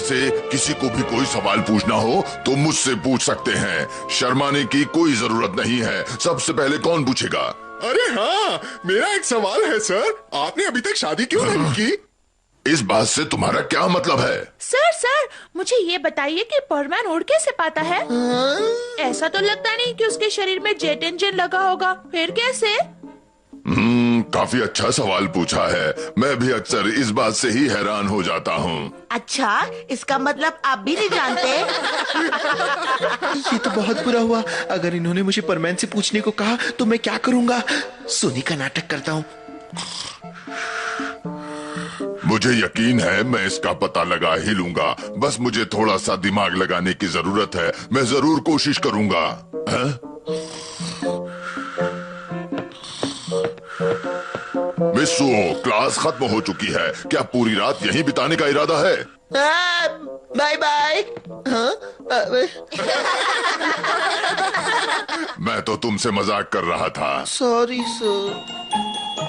से किसी को भी कोई सवाल पूछना हो तो मुझसे पूछ सकते हैं। शर्माने की कोई जरूरत नहीं है। सबसे पहले कौन पूछेगा? अरे हाँ, मेरा एक सवाल है सर। आपने अभी तक शादी क्यों नहीं की? इस बात से तुम्हारा क्या मतलब है? सर मुझे ये बताइए कि परमैन उड़ कैसे पाता है? ऐसा तो लगता नहीं कि उसके शरीर में जेट इंजन लगा होगा। फिर कैसे? काफी अच्छा सवाल पूछा है। मैं भी अक्सर इस बात से ही हैरान हो जाता हूँ। अच्छा, इसका मतलब आप भी नहीं जानते? ये तो बहुत बुरा हुआ। अगर इन्होंने मुझे परमैन से पूछने को कहा तो मैं क्या करूँगा? सोने का नाटक करता हूँ। मुझे यकीन है मैं इसका पता लगा ही लूंगा। बस मुझे थोड़ा सा दिमाग लगाने की जरूरत है। मैं जरूर कोशिश करूंगा। मिस्सू, क्लास खत्म हो चुकी है। क्या पूरी रात यहीं बिताने का इरादा है? Bye bye. मैं तो तुमसे मजाक कर रहा था। Sorry sir.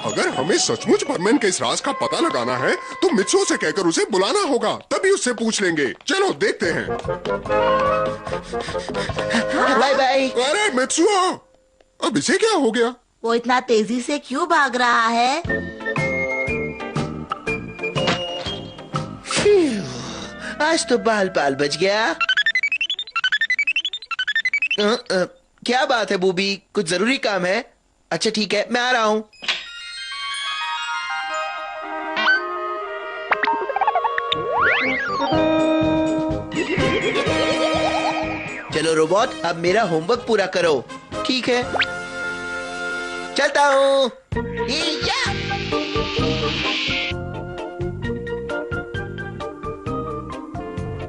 अगर हमें सचमुच परमैन के इस राज का पता लगाना है तो मित्सुओ से कहकर उसे बुलाना होगा, तभी उससे पूछ लेंगे। चलो देखते हैं। Bye bye. अरे मित्सुओ, अब इसे क्या हो गया? वो इतना तेजी से क्यों भाग रहा है? आज तो बाल बाल बच गया। क्या बात है बूबी, कुछ जरूरी काम है? अच्छा ठीक है, मैं आ रहा हूँ। चलो रोबोट, अब मेरा होमवर्क पूरा करो। ठीक है, चलता हूँ।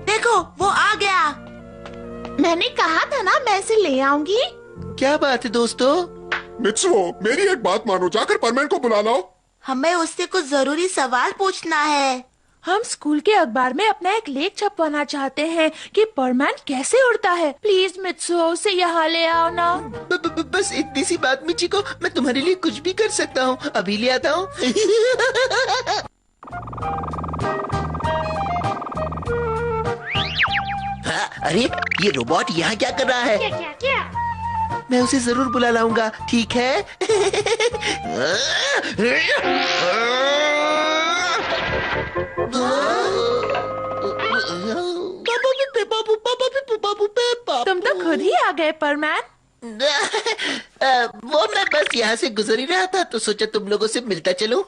देखो, वो आ गया। मैंने कहा था ना मैं इसे ले आऊंगी। क्या बात है दोस्तों? मित्सुओ, मेरी एक बात मानो, जाकर परमैन को बुला लाओ। हमें उससे कुछ जरूरी सवाल पूछना है। हम स्कूल के अखबार में अपना एक लेख छपवाना चाहते हैं कि परमैन कैसे उड़ता है। प्लीज मित्सुओ, उसे यहाँ ले आओ ना। बस इतनी सी बात मिचिको, मैं तुम्हारे लिए कुछ भी कर सकता हूँ। अभी ले आता हूँ। हाँ, अरे ये रोबोट यहाँ क्या कर रहा है? क्या? मैं उसे जरूर बुला लाऊंगा, ठीक है? तुम तो खुद ही आ गए परमैन। वो मैं बस यहाँ से गुजर ही रहा था तो सोचा तुम लोगों से मिलता चलूं।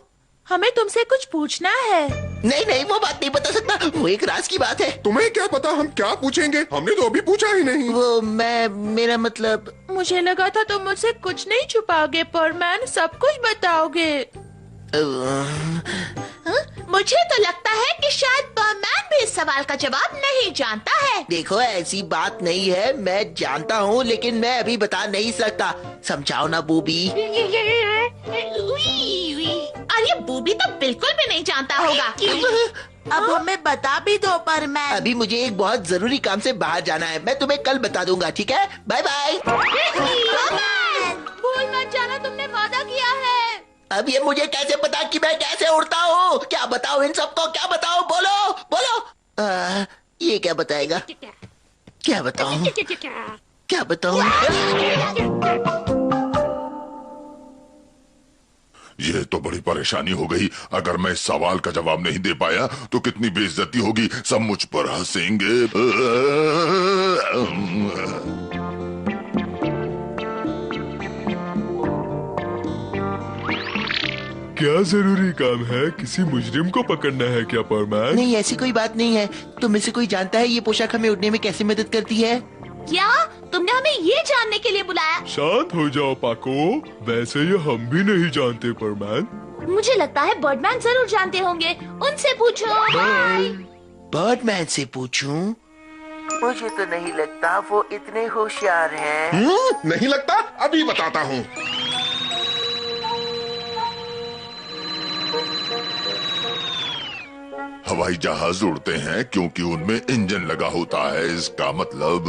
हमें तुमसे कुछ पूछना है। नहीं, वो बात नहीं बता सकता। वो एक राज की बात है। तुम्हें क्या पता हम क्या पूछेंगे? हमने तो अभी पूछा ही नहीं। वो मेरा मतलब। मुझे लगा था तुम मुझसे कुछ नहीं छुपाओगे परमैन, सब कुछ बताओगे। मुझे तो लगता है कि शायद परमैन भी इस सवाल का जवाब नहीं जानता है। देखो, ऐसी बात नहीं है, मैं जानता हूँ, लेकिन मैं अभी बता नहीं सकता। समझाओ ना बूबी। अरे बूबी तो बिल्कुल भी नहीं जानता होगा। अब हमें बता भी दो परमैन। अभी मुझे एक बहुत जरूरी काम से बाहर जाना है। मैं तुम्हें कल बता दूंगा, ठीक है? Bye bye. भूल मत जाना, तुमने वादा किया है। अब ये मुझे कैसे पता कि मैं कैसे उड़ता हूँ? क्या बताऊँ इन सबको? क्या बताऊँ? बोलो बोलो। ये क्या बताएगा? क्या बताऊँ? क्या बताऊँ? ये तो बड़ी परेशानी हो गई। अगर मैं इस सवाल का जवाब नहीं दे पाया तो कितनी बेइज्जती होगी। सब मुझ पर हंसेंगे। क्या जरूरी काम है? किसी मुजरिम को पकड़ना है क्या परमैन? नहीं, ऐसी कोई बात नहीं है। तुम में से कोई जानता है ये पोशाक हमें उड़ने में कैसे मदद करती है? क्या तुमने हमें ये जानने के लिए बुलाया? शांत हो जाओ पाको, वैसे ये हम भी नहीं जानते परमैन। मुझे लगता है बर्डमैन जरूर जानते होंगे, उनसे पूछो। बर्डमैन से पूछूं? मुझे तो नहीं लगता वो इतने होशियार हैं। नहीं लगता? अभी बताता हूँ। हवाई जहाज उड़ते हैं क्योंकि उनमें इंजन लगा होता है। इसका मतलब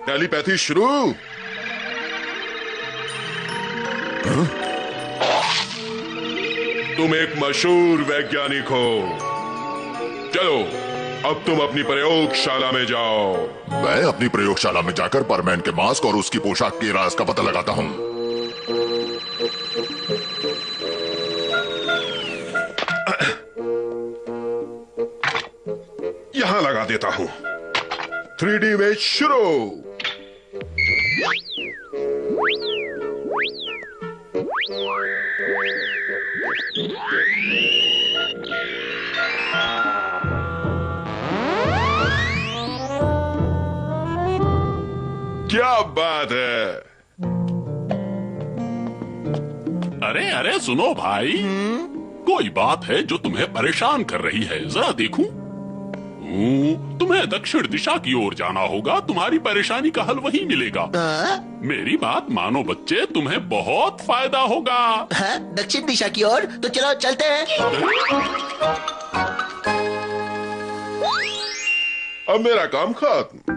टेलीपैथी शुरू। तुम एक मशहूर वैज्ञानिक हो। चलो अब तुम अपनी प्रयोगशाला में जाओ। मैं अपनी प्रयोगशाला में जाकर परमैन के मास्क और उसकी पोशाक के राज का पता लगाता हूँ। यहां लगा देता हूं। 3D में शुरू। क्या बात है। अरे अरे सुनो भाई, कोई बात है जो तुम्हें परेशान कर रही है, जरा देखूं। तुम्हें दक्षिण दिशा की ओर जाना होगा, तुम्हारी परेशानी का हल वहीं मिलेगा। मेरी बात मानो बच्चे, तुम्हें बहुत फायदा होगा। दक्षिण दिशा की ओर? तो चलो चलते हैं। अब मेरा काम खत्म।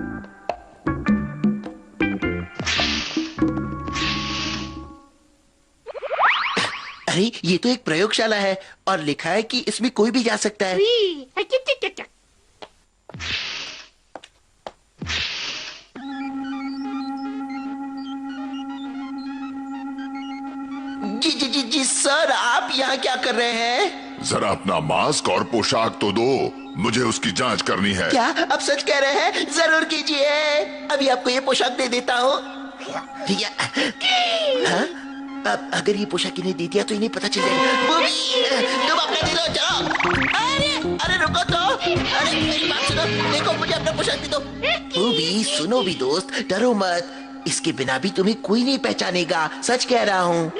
अरे ये तो एक प्रयोगशाला है और लिखा है कि इसमें कोई भी जा सकता है। जी जी जी जी सर, आप यहाँ क्या कर रहे हैं? जरा अपना मास्क और पोशाक तो दो, मुझे उसकी जांच करनी है। क्या आप सच कह रहे हैं? जरूर कीजिए, अभी आपको ये पोशाक दे देता हूँ। हाँ? अब अगर ये पोशाक इन्हें दे दिया तो इन्हें पता चल जाएगा। तुम अपना दे दो, चलो। अरे रुको तो, अरे मेरी बात सुनो, देखो मुझे अपना पोशाक दे दो। बूबी सुनो भी दोस्त, डरो मत, इसके बिना भी तुम्हें कोई नहीं पहचानेगा, सच कह रहा हूँ।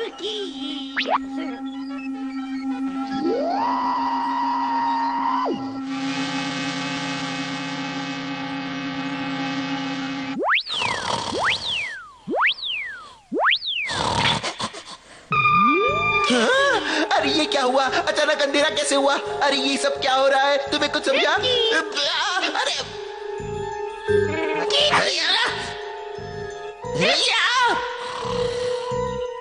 अरे ये क्या हुआ? अचानक अंधेरा कैसे हुआ? अरे ये सब क्या हो रहा है? तुम्हें कुछ समझा? अरे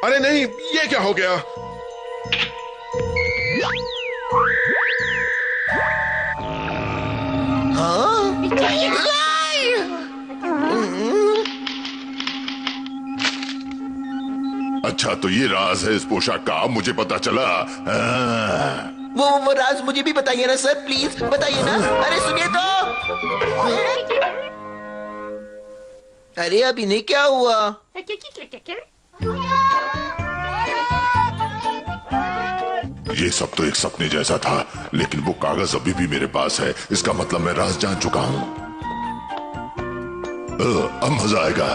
अरे नहीं, ये क्या हो गया? अच्छा तो ये राज है इस पोशाक का, मुझे पता चला। वो राज मुझे भी बताइए ना सर, प्लीज बताइए ना। अरे सुनिए तो। अरे अब इन्हें क्या हुआ? ये सब तो एक सपने जैसा था, लेकिन वो कागज अभी भी मेरे पास है। इसका मतलब मैं राज जान चुका हूँ। अब मजा आएगा।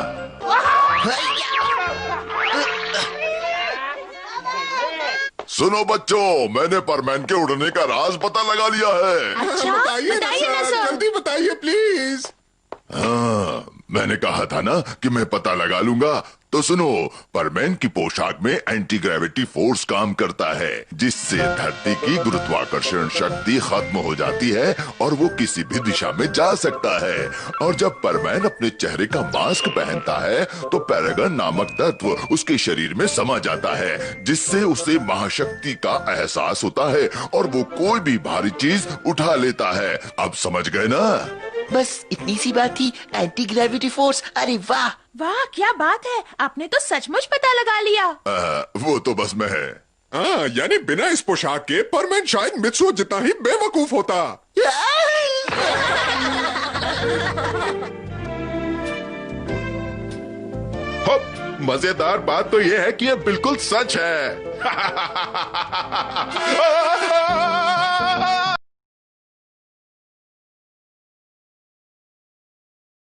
सुनो बच्चों, मैंने परमैन के उड़ने का राज पता लगा लिया है। अच्छा, बताइए ना सर, जल्दी बताइए प्लीज। हाँ, मैंने कहा था ना कि मैं पता लगा लूंगा। तो सुनो, परमैन की पोशाक में एंटी ग्रेविटी फोर्स काम करता है, जिससे धरती की गुरुत्वाकर्षण शक्ति खत्म हो जाती है और वो किसी भी दिशा में जा सकता है। और जब परमैन अपने चेहरे का मास्क पहनता है तो पैरागन नामक तत्व उसके शरीर में समा जाता है, जिससे उसे महाशक्ति का एहसास होता है और वो कोई भी भारी चीज उठा लेता है। अब समझ गए ना? बस इतनी सी बात थी, एंटी ग्रेविटी फोर्स। अरे वाह वाह, क्या बात है, आपने तो सचमुच पता लगा लिया। वो तो बस मैं है। हाँ, यानी बिना इस पोशाक के परमैन शायद मित्सुओ जितना ही बेवकूफ होता। मजेदार बात तो ये है कि ये बिल्कुल सच है।